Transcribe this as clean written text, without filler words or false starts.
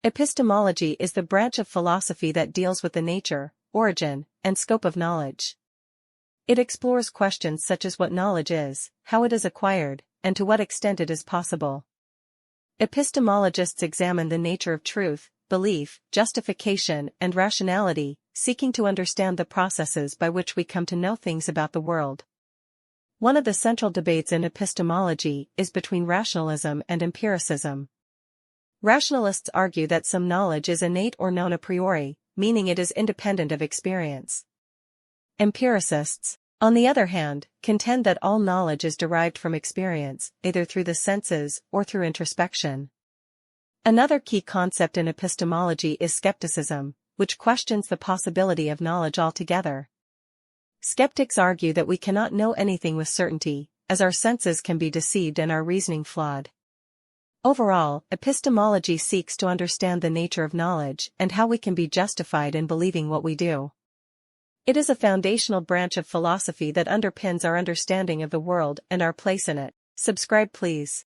Epistemology is the branch of philosophy that deals with the nature, origin, and scope of knowledge. It explores questions such as what knowledge is, how it is acquired, and to what extent it is possible. Epistemologists examine the nature of truth, belief, justification, and rationality, seeking to understand the processes by which we come to know things about the world. One of the central debates in epistemology is between rationalism and empiricism. Rationalists argue that some knowledge is innate or known a priori, meaning it is independent of experience. Empiricists, on the other hand, contend that all knowledge is derived from experience, either through the senses or through introspection. Another key concept in epistemology is skepticism, which questions the possibility of knowledge altogether. Skeptics argue that we cannot know anything with certainty, as our senses can be deceived and our reasoning flawed. Overall, epistemology seeks to understand the nature of knowledge and how we can be justified in believing what we do. It is a foundational branch of philosophy that underpins our understanding of the world and our place in it. Subscribe please.